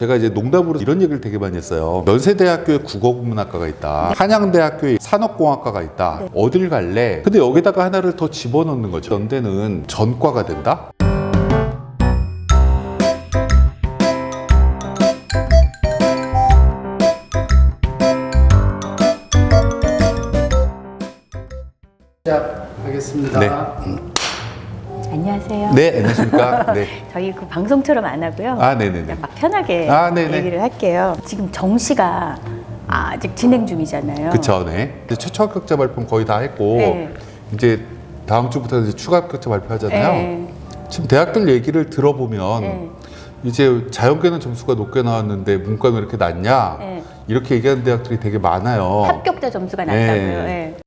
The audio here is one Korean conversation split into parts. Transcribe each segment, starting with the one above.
제가 이제 농담으로 이런 얘기를 되게 많이 했어요. 연세대학교에 국어국문학과가 있다. 한양대학교에 산업공학과가 있다. 어딜 갈래? 근데 여기다가 하나를 더 집어넣는 거죠. 연대는 전과가 된다? 시작하겠습니다. 네. 안녕하세요. 네, 안녕하십니까? 네. 저희 그 방송처럼 안 하고요. 네네네. 그냥 막 편하게 네네. 얘기를 할게요. 지금 정시가 아직 진행 중이잖아요. 그쵸, 네. 이제 최초 합격자 발표는 거의 다 했고, 네. 이제 다음 주부터 이제 추가 합격자 발표하잖아요. 네. 지금 대학들 얘기를 들어보면, 네. 이제 자연계는 점수가 높게 나왔는데 문과는 왜 이렇게 낮냐? 네. 이렇게 얘기하는 대학들이 되게 많아요. 합격자 점수가 낮다고요. 네. 네.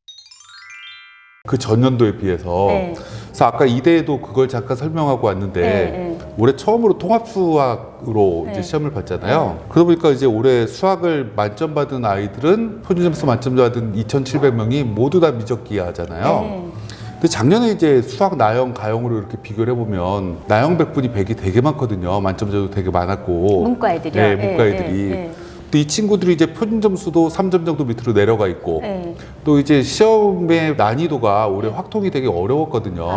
그 전년도에 비해서. 네. 그래서 아까 이대에도 그걸 잠깐 설명하고 왔는데 네. 올해 처음으로 통합수학으로 네. 이제 시험을 봤잖아요. 그러다 보니까 이제 올해 수학을 만점 받은 아이들은 표준점수 만점 받은 2,700명이 모두 다 미적기하잖아요. 네. 근데 작년에 이제 수학 나영, 가영으로 이렇게 비교를 해보면 나영 100분이 100이 되게 많거든요. 만점자도 되게 많았고. 문과 애들이요? 네, 문과 애들이. 네. 또 이 친구들이 이제 표준 점수도 3점 정도 밑으로 내려가 있고 네. 또 이제 시험의 난이도가 올해 확통이 되게 어려웠거든요.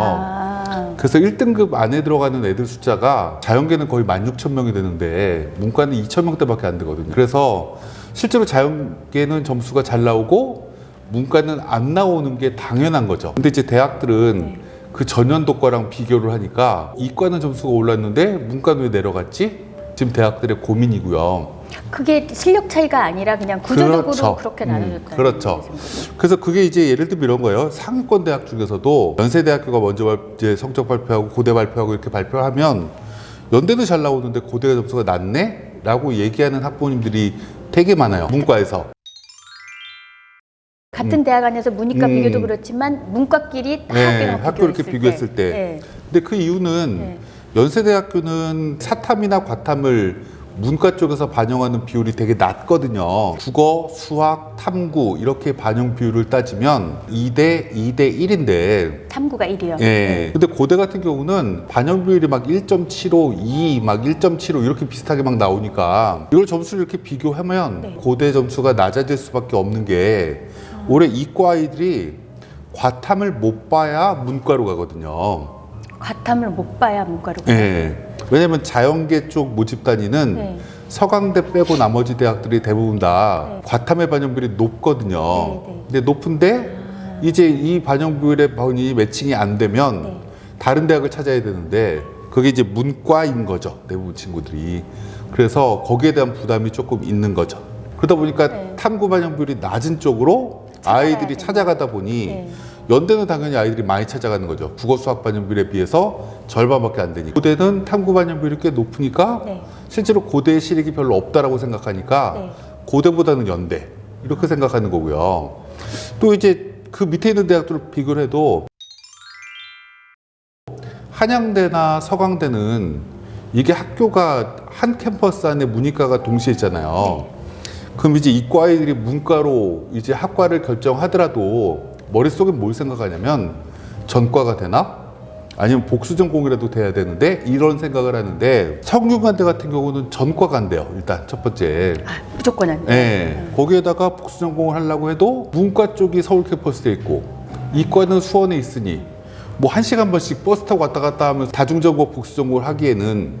그래서 1등급 안에 들어가는 애들 숫자가 자연계는 거의 16,000명이 되는데 문과는 2,000명대밖에 안 되거든요. 그래서 실제로 자연계는 점수가 잘 나오고 문과는 안 나오는 게 당연한 거죠. 근데 이제 대학들은 그 전년도 거랑 비교를 하니까 이과는 점수가 올랐는데 문과는 왜 내려갔지? 지금 대학들의 고민이고요. 그게 실력 차이가 아니라 그냥 구조적으로 그렇죠. 그렇게 나눠졌다. 그렇죠. 그래서 그게 이제 예를 들면 이런 거예요. 상위권 대학 중에서도 연세대학교가 먼저 이제 성적 발표하고 고대 발표하고 이렇게 발표하면 연대는 잘 나오는데 고대가 점수가 낮네? 라고 얘기하는 학부모님들이 되게 많아요. 문과에서. 같은 대학 안에서 문이과 비교도 그렇지만 문과끼리 다 학교 이렇게 비교했을 때. 네. 근데 그 이유는 연세대학교는 사탐이나 과탐을 문과 쪽에서 반영하는 비율이 되게 낮거든요. 국어, 수학, 탐구 이렇게 반영 비율을 따지면 2대 1인데 탐구가 1이요. 예. 근데 고대 같은 경우는 반영 비율이 막 1.75, 2, 막 1.75 이렇게 비슷하게 막 나오니까 이걸 점수를 이렇게 비교하면 고대 점수가 낮아질 수밖에 없는 게 올해 이과 아이들이 과탐을 못 봐야 문과로 가거든요. 과탐을 못 봐야 문과로 가요. 예. 왜냐면 자연계 쪽 모집단위는 서강대 빼고 나머지 대학들이 대부분 다 과탐의 반영 비율이 높거든요. 근데 높은데 이제 이 반영 비율의 반영이 매칭이 안 되면 다른 대학을 찾아야 되는데 그게 이제 문과인 거죠. 대부분 친구들이. 그래서 거기에 대한 부담이 조금 있는 거죠. 그러다 보니까 탐구 반영 비율이 낮은 쪽으로 아이들이 찾아가다 보니 연대는 당연히 아이들이 많이 찾아가는 거죠. 국어 수학 반영 비율에 비해서 절반밖에 안 되니까. 고대는 탐구 반영 비율이 꽤 높으니까 실제로 고대의 실익이 별로 없다라고 생각하니까 고대보다는 연대 이렇게 생각하는 거고요. 또 이제 그 밑에 있는 대학들을 비교를 해도 한양대나 서강대는 이게 학교가 한 캠퍼스 안에 문이과가 동시에 있잖아요. 그럼 이제 이과 아이들이 문과로 이제 학과를 결정하더라도 머릿속에 뭘 생각하냐면 전과가 되나? 아니면 복수전공이라도 돼야 되는데 이런 생각을 하는데 성균관대 같은 경우는 전과가 안 돼요. 일단 첫 번째. 무조건 안 돼요. 네. 거기에다가 복수전공을 하려고 해도 문과 쪽이 서울 캠퍼스에 있고 이과는 수원에 있으니 뭐 1시간 반씩 버스 타고 왔다 갔다 하면서 다중전공 복수전공을 하기에는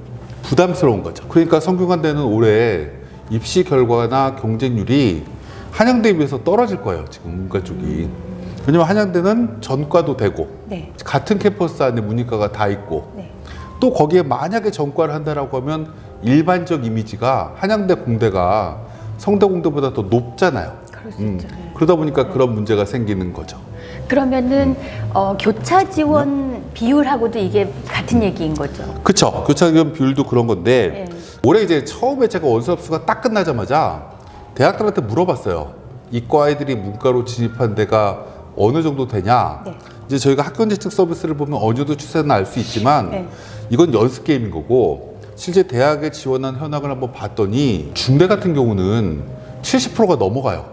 부담스러운 거죠. 그러니까 성균관대는 올해 입시 결과나 경쟁률이 한양대에 비해서 떨어질 거예요. 지금 문과 쪽이. 왜냐면 한양대는 전과도 되고 같은 캠퍼스 안에 문이과가 다 있고 또 거기에 만약에 전과를 한다라고 하면 일반적 이미지가 한양대 공대가 성대 공대보다 더 높잖아요. 그럴 수 있죠. 그러다 보니까 그런 문제가 생기는 거죠. 그러면은 교차 지원 비율하고도 이게 같은 얘기인 거죠. 그렇죠. 교차 지원 비율도 그런 건데 올해 이제 처음에 제가 원서합수가 딱 끝나자마자 대학들한테 물어봤어요. 이과 아이들이 문과로 진입한 데가 어느 정도 되냐. 이제 저희가 학교인재 측 서비스를 보면 어느 정도 추세는 알 수 있지만 이건 연습 게임인 거고 실제 대학에 지원한 현황을 한번 봤더니 중대 같은 경우는 70%가 넘어가요.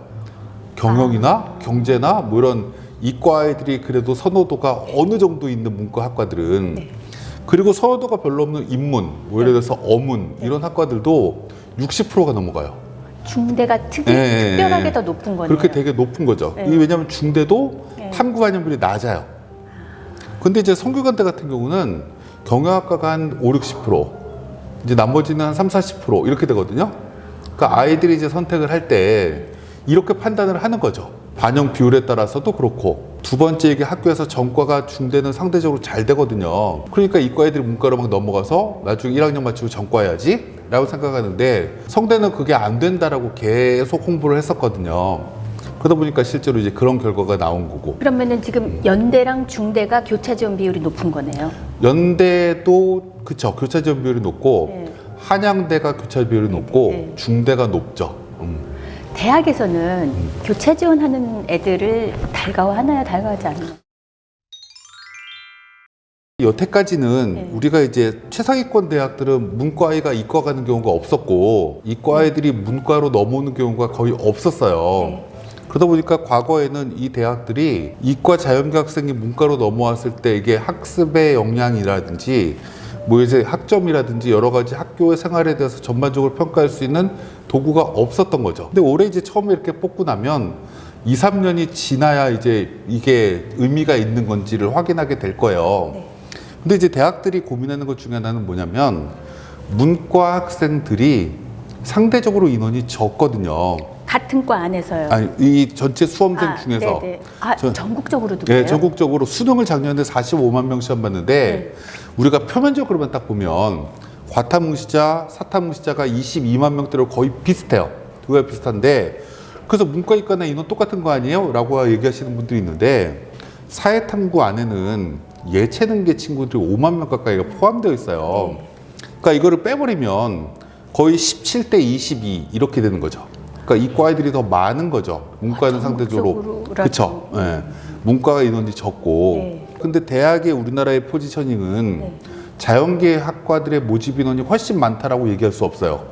경영이나 경제나 뭐 이런 이과 아이들이 그래도 선호도가 어느 정도 있는 문과 학과들은 그리고 선호도가 별로 없는 인문, 뭐 예를 들어서 어문 이런 학과들도 60%가 넘어가요. 중대가 특별하게 더 높은 거네요. 그렇게 되게 높은 거죠. 이게 왜냐하면 중대도 탐구 반영률이 낮아요. 근데 이제 성균관대 같은 경우는 경영학과가 한 5, 60%, 이제 나머지는 한 3, 40% 이렇게 되거든요. 그러니까 아이들이 이제 선택을 할 때 이렇게 판단을 하는 거죠. 반영 비율에 따라서도 그렇고. 두 번째, 이게 학교에서 전과가 중대는 상대적으로 잘 되거든요. 그러니까 이과 애들이 문과로 막 넘어가서 나중에 1학년 마치고 전과해야지 라고 생각하는데, 성대는 그게 안 된다라고 계속 홍보를 했었거든요. 그러다 보니까 실제로 이제 그런 결과가 나온 거고. 그러면은 지금 연대랑 중대가 교차 지원 비율이 높은 거네요. 연대도 그쵸, 교차 지원 비율이 높고 한양대가 교차 비율이 높고 중대가 높죠. 대학에서는 교차 지원하는 애들을 달가워하나요? 달가워하지 않나요? 여태까지는 우리가 이제 최상위권 대학들은 문과아이가 이과 가는 경우가 없었고, 이과아이들이 문과로 넘어오는 경우가 거의 없었어요. 그러다 보니까 과거에는 이 대학들이 이과 자연계 학생이 문과로 넘어왔을 때 이게 학습의 역량이라든지 뭐 이제 학점이라든지 여러 가지 학교의 생활에 대해서 전반적으로 평가할 수 있는 도구가 없었던 거죠. 근데 올해 이제 처음에 이렇게 뽑고 나면 2, 3년이 지나야 이제 이게 의미가 있는 건지를 확인하게 될 거예요. 근데 이제 대학들이 고민하는 것 중에 하나는 뭐냐면, 문과 학생들이 상대적으로 인원이 적거든요. 같은 과 안에서요? 아니, 이 전체 수험생 중에서. 네네. 전국적으로도 그래요? 네, 전국적으로 수능을 작년에 45만 명 시험 봤는데 우리가 표면적으로만 딱 보면 과탐응시자, 사탐응시자가 22만 명대로 거의 비슷해요. 그거가 비슷한데, 그래서 문과, 이과나 인원 똑같은 거 아니에요? 라고 얘기하시는 분들이 있는데, 사회탐구 안에는 예체능계 친구들이 5만 명 가까이가 포함되어 있어요. 그러니까 이거를 빼버리면 거의 17대 22 이렇게 되는 거죠. 그러니까 이과 아이들이 더 많은 거죠. 문과는 상대적으로. 그렇죠. 네. 문과가 인원이 적고. 근데 대학의 우리나라의 포지셔닝은 자연계 학과들의 모집 인원이 훨씬 많다라고 얘기할 수 없어요.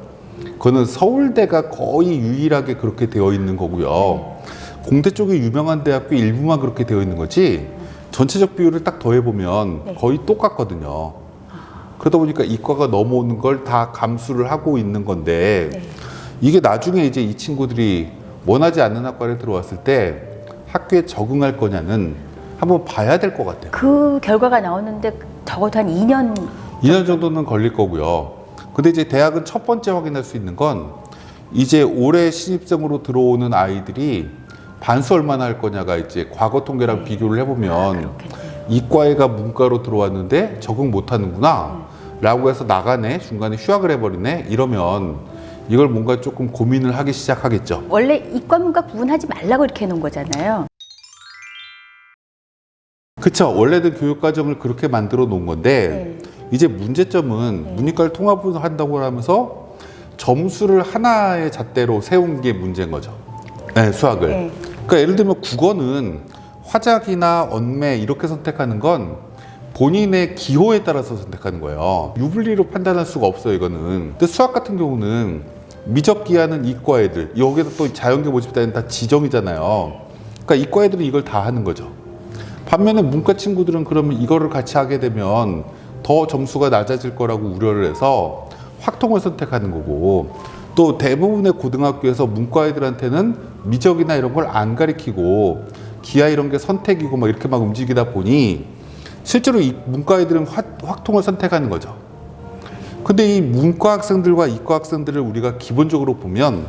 그거는 서울대가 거의 유일하게 그렇게 되어 있는 거고요. 공대 쪽에 유명한 대학교 일부만 그렇게 되어 있는 거지, 전체적 비율을 딱 더해보면 거의 똑같거든요. 그러다 보니까 이과가 넘어오는 걸 다 감수를 하고 있는 건데, 이게 나중에 이제 이 친구들이 원하지 않는 학과를 들어왔을 때 학교에 적응할 거냐는 한번 봐야 될 것 같아요. 그 결과가 나오는데 적어도 한 2년 2년 정도는 걸릴 거고요. 근데 이제 대학은 첫 번째 확인할 수 있는 건, 이제 올해 신입생으로 들어오는 아이들이 반수 얼마나 할 거냐가 이제 과거 통계랑 비교를 해보면, 이과애가 문과로 들어왔는데 적응 못 하는구나 라고 해서 나가네, 중간에 휴학을 해버리네, 이러면 이걸 뭔가 조금 고민을 하기 시작하겠죠. 원래 이과 문과 구분하지 말라고 이렇게 해놓은 거잖아요. 그쵸. 원래는 교육과정을 그렇게 만들어 놓은 건데, 이제 문제점은 문이과를 통합을 한다고 하면서 점수를 하나의 잣대로 세운 게 문제인 거죠. 네, 수학을. 그러니까 예를 들면 국어는 화작이나 언매 이렇게 선택하는 건 본인의 기호에 따라서 선택하는 거예요. 유불리로 판단할 수가 없어요, 이거는. 근데 수학 같은 경우는 미적기하는 이과 애들, 여기서 또 자연계 모집단은 다 지정이잖아요. 그러니까 이과 애들은 이걸 다 하는 거죠. 반면에 문과 친구들은 그러면 이거를 같이 하게 되면 더 점수가 낮아질 거라고 우려를 해서 확통을 선택하는 거고, 또 대부분의 고등학교에서 문과 애들한테는 미적이나 이런 걸 안 가리키고 기하 이런 게 선택이고 막 이렇게 막 움직이다 보니 실제로 이 문과 애들은 확통을 선택하는 거죠. 근데 이 문과 학생들과 이과 학생들을 우리가 기본적으로 보면,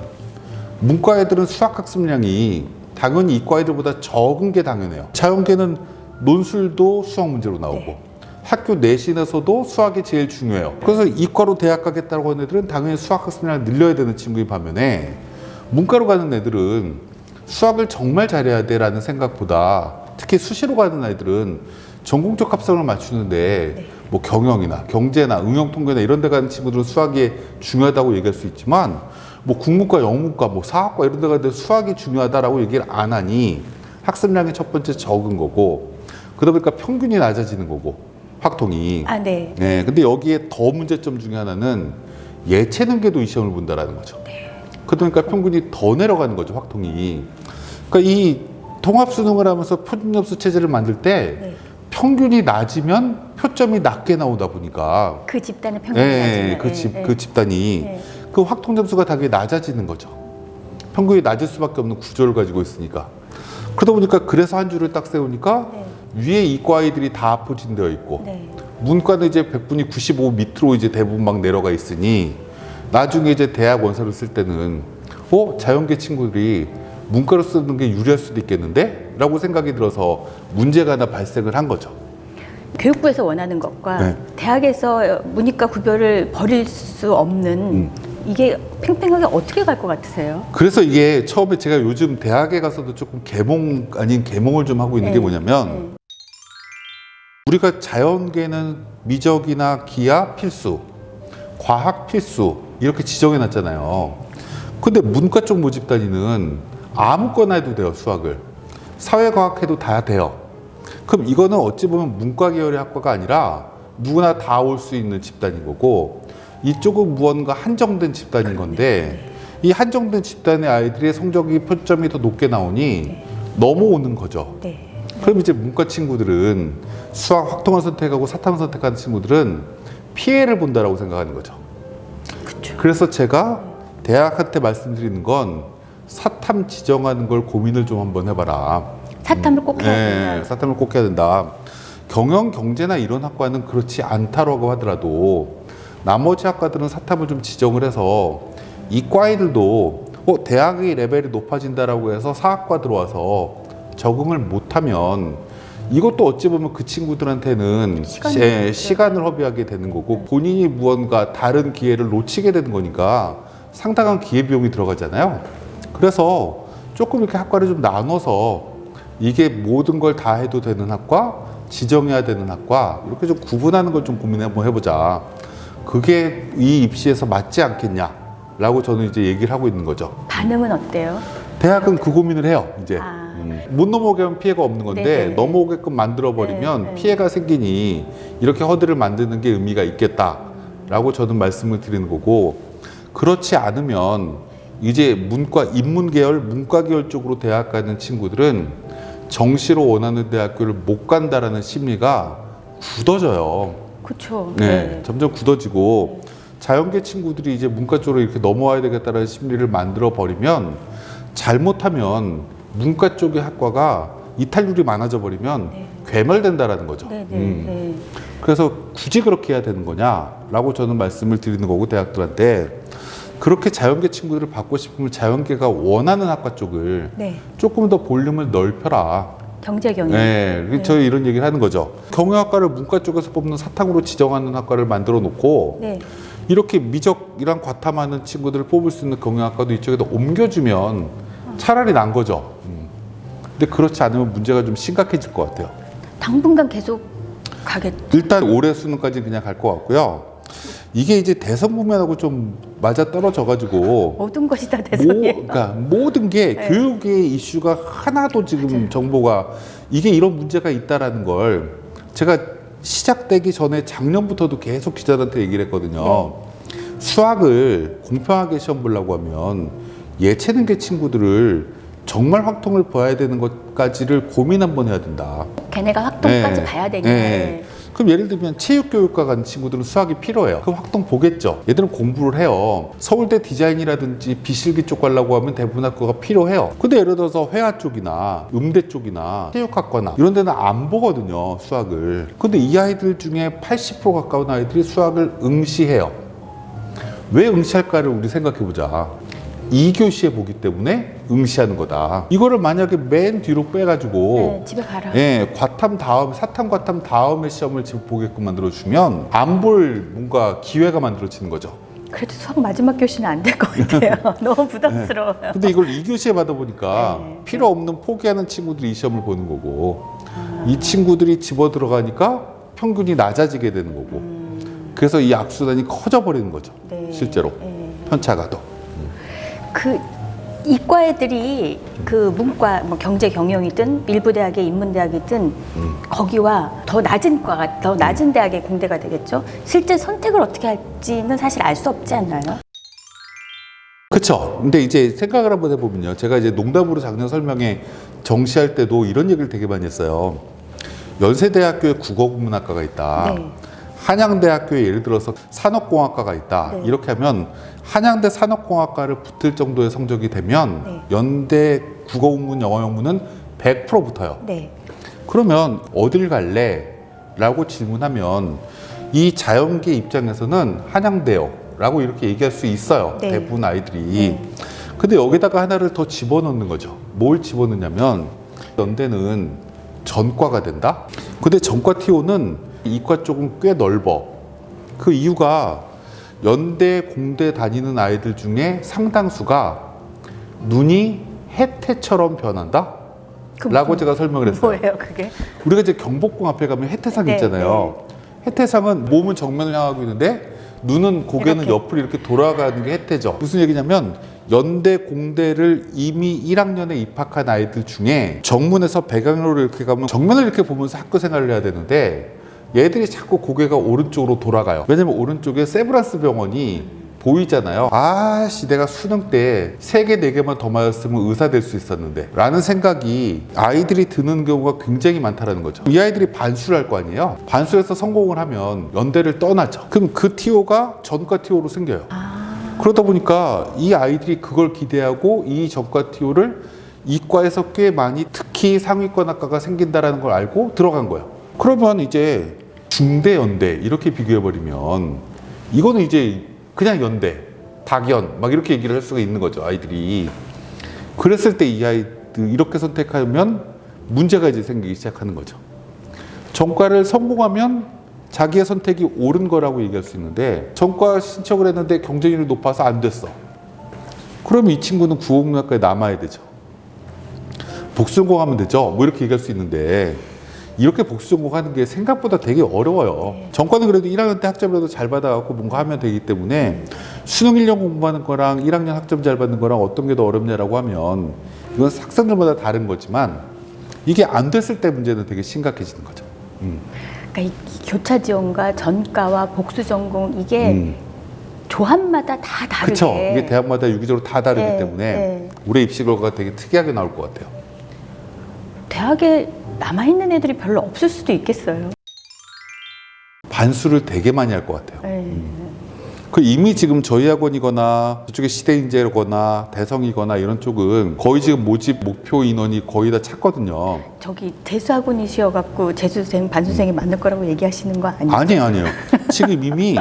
문과 애들은 수학 학습량이 당연히 이과 애들보다 적은 게 당연해요. 자연계는 논술도 수학 문제로 나오고 학교 내신에서도 수학이 제일 중요해요. 그래서 이과로 대학 가겠다고 하는 애들은 당연히 수학 학습량을 늘려야 되는 친구인 반면에, 문과로 가는 애들은 수학을 정말 잘해야 돼라는 생각보다, 특히 수시로 가는 아이들은 전공적 합성을 맞추는데 뭐 경영이나 경제나 응용통계나 이런 데 가는 친구들은 수학이 중요하다고 얘기할 수 있지만, 뭐 국문과, 영문과, 뭐 사학과 이런 데 가는데 수학이 중요하다라고 얘기를 안 하니 학습량이 첫 번째 적은 거고, 그러다 보니까 평균이 낮아지는 거고, 확통이. 네. 근데 여기에 더 문제점 중에 하나는 예체능계도 이 시험을 본다라는 거죠. 그러니까 평균이 더 내려가는 거죠, 확통이. 그러니까 이 통합수능을 하면서 표준점수 체제를 만들 때 평균이 낮으면 표점이 낮게 나오다 보니까, 그 집단의 평균이 낮으면 그 집단이. 그 확통 점수가 당연히 낮아지는 거죠. 평균이 낮을 수밖에 없는 구조를 가지고 있으니까. 그러다 보니까 그래서 한 줄을 딱 세우니까 네. 위에 이과이들이 다 포진되어 있고 네. 문과는 이제 100분이 95 밑으로 이제 대부분 막 내려가 있으니 나중에 이제 대학 원서를 쓸 때는 자연계 친구들이 문과를 쓰는 게 유리할 수도 있겠는데? 라고 생각이 들어서 문제가 하나 발생을 한 거죠. 교육부에서 원하는 것과 네. 대학에서 문이과 구별을 버릴 수 없는 이게 팽팽하게 어떻게 갈 것 같으세요? 그래서 이게 처음에 제가 요즘 대학에 가서도 조금 개몽 아닌 개몽을 좀 하고 있는 네. 게 뭐냐면 우리가 자연계는 미적이나 기하 필수, 과학 필수 이렇게 지정해 놨잖아요. 근데 문과 쪽 모집단위는 아무거나 해도 돼요. 수학을. 사회과학 해도 다 돼요. 그럼 이거는 어찌 보면 문과 계열의 학과가 아니라 누구나 다 올 수 있는 집단인 거고 이쪽은 무언가 한정된 집단인 건데 이 한정된 집단의 아이들의 성적이 표점이 더 높게 나오니 넘어오는 거죠. 네. 그럼 이제 문과 친구들은 수학 확통을 선택하고 사탐을 선택하는 친구들은 피해를 본다라고 생각하는 거죠. 그렇죠. 그래서 제가 대학한테 말씀드리는 건 사탐 지정하는 걸 고민을 좀 한번 해봐라. 사탐을 꼭 해야 된다. 네, 사탐을 꼭 해야 된다. 경영, 경제나 이런 학과는 그렇지 않다라고 하더라도 나머지 학과들은 사탐을 좀 지정을 해서 이과이들도 대학의 레벨이 높아진다라고 해서 사학과 들어와서 적응을 못하면 이것도 어찌 보면 그 친구들한테는 시간을 허비하게 되는 거고 본인이 무언가 다른 기회를 놓치게 되는 거니까 상당한 기회비용이 들어가잖아요. 그래서 조금 이렇게 학과를 좀 나눠서 이게 모든 걸 다 해도 되는 학과, 지정해야 되는 학과 이렇게 좀 구분하는 걸 좀 고민 한번 해보자. 그게 이 입시에서 맞지 않겠냐라고 저는 이제 얘기를 하고 있는 거죠. 반응은 어때요? 대학은 그 고민을 해요. 이제 못 넘어오게 하면 피해가 없는 건데 네네. 넘어오게끔 만들어 버리면 네. 피해가 생기니 이렇게 허들을 만드는 게 의미가 있겠다라고 저는 말씀을 드리는 거고 그렇지 않으면 이제 문과 인문 계열, 문과 계열 쪽으로 대학 가는 친구들은 정시로 원하는 대학교를 못 간다라는 심리가 굳어져요. 그렇죠. 네, 점점 굳어지고 자연계 친구들이 이제 문과 쪽으로 이렇게 넘어와야 되겠다는 심리를 만들어 버리면 잘못하면 문과 쪽의 학과가 이탈률이 많아져 버리면 괴멸된다라는 거죠. 네. 그래서 굳이 그렇게 해야 되는 거냐라고 저는 말씀을 드리는 거고 대학들한테 그렇게 자연계 친구들을 받고 싶으면 자연계가 원하는 학과 쪽을 네. 조금 더 볼륨을 넓혀라. 경제 경영. 네, 저희 이런 얘기를 하는 거죠. 경영학과를 문과 쪽에서 뽑는 사탐으로 지정하는 학과를 만들어 놓고 네. 이렇게 미적이랑 과탐하는 친구들을 뽑을 수 있는 경영학과도 이쪽에다 옮겨주면 차라리 난 거죠. 근데 그렇지 않으면 문제가 좀 심각해질 것 같아요. 당분간 계속 가겠죠. 일단 올해 수능까지 그냥 갈 것 같고요. 이게 이제 대선 국면하고 좀 맞아 떨어져가지고 모든 것이 다 대선이에요. 그러니까 모든 게 네. 교육의 이슈가 하나도 지금 정보가 이게 이런 문제가 있다라는 걸 제가 시작되기 전에 작년부터도 계속 기자들한테 얘기를 했거든요. 수학을 공평하게 시험 보려고 하면 예체능계 친구들을 정말 확통을 봐야 되는 것까지를 고민 한번 해야 된다. 걔네가 학동까지 네. 봐야 되니까. 네. 그럼 예를 들면 체육교육과 가는 친구들은 수학이 필요해요. 그럼 확통 보겠죠. 얘들은 공부를 해요. 서울대 디자인이라든지 비실기 쪽 가려고 하면 대부분 학교가 필요해요. 근데 예를 들어서 회화 쪽이나 음대 쪽이나 체육학과나 이런 데는 안 보거든요. 수학을. 근데 이 아이들 중에 80% 가까운 아이들이 수학을 응시해요. 왜 응시할까를 우리 생각해보자. 2교시에 보기 때문에 응시하는 거다. 이거를 만약에 맨 뒤로 빼가지고 네, 집에 가라. 과탐 다음, 사탐 과탐 다음에 시험을 지금 보게끔 만들어주면 안 볼 뭔가 기회가 만들어지는 거죠. 그래도 수학 마지막 교시는 안 될 것 같아요. 너무 부담스러워요. 근데 이걸 2교시에 받아보니까 네. 필요 없는 포기하는 친구들이 이 시험을 보는 거고 이 친구들이 집어 들어가니까 평균이 낮아지게 되는 거고 그래서 이 악순환이 커져버리는 거죠. 네. 실제로 편차가 더. 그 이과 애들이 그 문과 뭐 경제 경영이든 일부 대학의 인문대학이든 거기와 더 낮은 과가 더 낮은 대학의 공대가 되겠죠. 실제 선택을 어떻게 할지는 사실 알 수 없지 않나요? 그렇죠. 근데 이제 생각을 한번 해보면요. 제가 이제 농담으로 작년 설명회 정시할 때도 이런 얘기를 되게 많이 했어요. 연세대학교에 국어국문학과가 있다. 네. 한양대학교에 예를 들어서 산업공학과가 있다. 네. 이렇게 하면 한양대 산업공학과를 붙을 정도의 성적이 되면 네. 연대 국어국문 영어영문은 100% 붙어요. 네. 그러면 어딜 갈래? 라고 질문하면 이 자연계 입장에서는 한양대요 라고 이렇게 얘기할 수 있어요. 네. 대부분 아이들이. 근데 여기다가 하나를 더 집어넣는 거죠. 뭘 집어넣냐면 연대는 전과가 된다? 근데 전과 TO는 이과 쪽은 꽤 넓어. 그 이유가 연대, 공대 다니는 아이들 중에 상당수가 눈이 해태처럼 변한다? 라고 제가 설명을 했어요. 뭐예요, 그게? 우리가 이제 경복궁 앞에 가면 해태상 네, 있잖아요. 해태상은 몸은 정면을 향하고 있는데 눈은 고개는 이렇게. 옆으로 이렇게 돌아가는 게 해태죠. 무슨 얘기냐면 연대 공대를 이미 1학년에 입학한 아이들 중에 정문에서 배경으로 이렇게 가면 정면을 이렇게 보면서 학교 생활을 해야 되는데 얘들이 자꾸 고개가 오른쪽으로 돌아가요. 왜냐면 오른쪽에 세브란스 병원이 보이잖아요. 아씨, 내가 수능 때 3개, 4개만 더 맞았으면 의사 될 수 있었는데 라는 생각이 아이들이 드는 경우가 굉장히 많다는 거죠. 이 아이들이 반수를 할 거 아니에요. 반수에서 성공을 하면 연대를 떠나죠. 그럼 그 TO가 전과 TO로 생겨요. 그러다 보니까 이 아이들이 그걸 기대하고 이 전과 TO를 이과에서 꽤 많이 특히 상위권 학과가 생긴다는 걸 알고 들어간 거예요. 그러면 이제 중대, 연대 이렇게 비교해버리면 이거는 이제 그냥 연대, 박연 막 이렇게 얘기를 할 수가 있는 거죠, 아이들이. 그랬을 때 이 아이들 이렇게 선택하면 문제가 이제 생기기 시작하는 거죠. 전과를 성공하면 자기의 선택이 옳은 거라고 얘기할 수 있는데 전과 신청을 했는데 경쟁률이 높아서 안 됐어. 그러면 이 친구는 국어국문학과에 남아야 되죠. 복수전공하면 되죠. 뭐 이렇게 얘기할 수 있는데 이렇게 복수전공하는 게 생각보다 되게 어려워요. 전과는 그래도 1학년 때 학점이라도 잘 받아갖고 뭔가 하면 되기 때문에 수능 1년 공부하는 거랑 1학년 학점 잘 받는 거랑 어떤 게 더 어렵냐라고 하면 이건 학생들마다 다른 거지만 이게 안 됐을 때 문제는 되게 심각해지는 거죠. 그러니까 이 교차 지원과 전과와 복수 전공 이게 조합마다 다 다르게. 그렇죠. 이게 대학마다 유기적으로 다 다르기 네, 때문에 네. 올해 입시 결과가 되게 특이하게 나올 것 같아요. 대학에 남아있는 애들이 별로 없을 수도 있겠어요. 반수를 되게 많이 할 것 같아요. 네. 그 이미 지금 저희 학원이거나 저쪽에 시대인재거나 대성이거나 이런 쪽은 거의 지금 모집 목표 인원이 거의 다 찼거든요. 저기 재수학원이시여갖고 재수생, 반수생이 많을 거라고 얘기하시는 거 아니에요? 아니에요. 지금 이미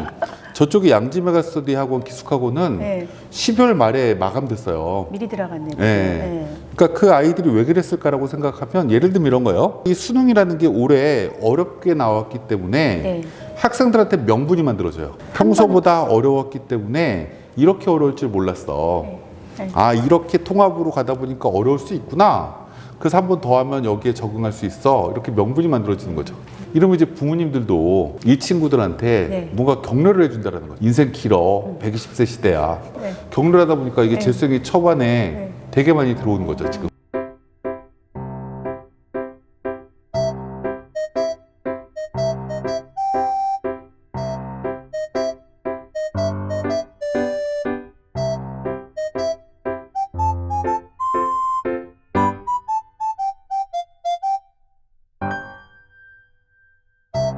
저쪽에 양지메가스터디 학원, 기숙학원은 네. 12월 말에 마감됐어요. 미리 들어갔네요. 네. 그러니까 그 아이들이 왜 그랬을까라고 생각하면 예를 들면 이런 거예요. 이 수능이라는 게 올해 어렵게 나왔기 때문에 네. 학생들한테 명분이 만들어져요. 평소보다 어려웠기 때문에 이렇게 어려울 줄 몰랐어. 네. 아, 이렇게 통합으로 가다 보니까 어려울 수 있구나. 그래서 한 번 더 하면 여기에 적응할 수 있어. 이렇게 명분이 만들어지는 거죠. 이러면 이제 부모님들도 이 친구들한테 네. 뭔가 격려를 해준다는 거죠. 인생 길어. 120세 시대야. 네. 격려를 하다 보니까 이게 네. 재수생이 초반에 네. 되게 많이 들어오는 거죠, 지금.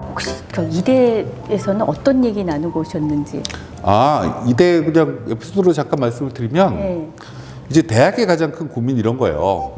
혹시 그 이대에서는 어떤 얘기 나누고 오셨는지? 아, 이대 그냥 에피소드로 잠깐 말씀을 드리면 네. 이제 대학의 가장 큰 고민이 이런 거예요.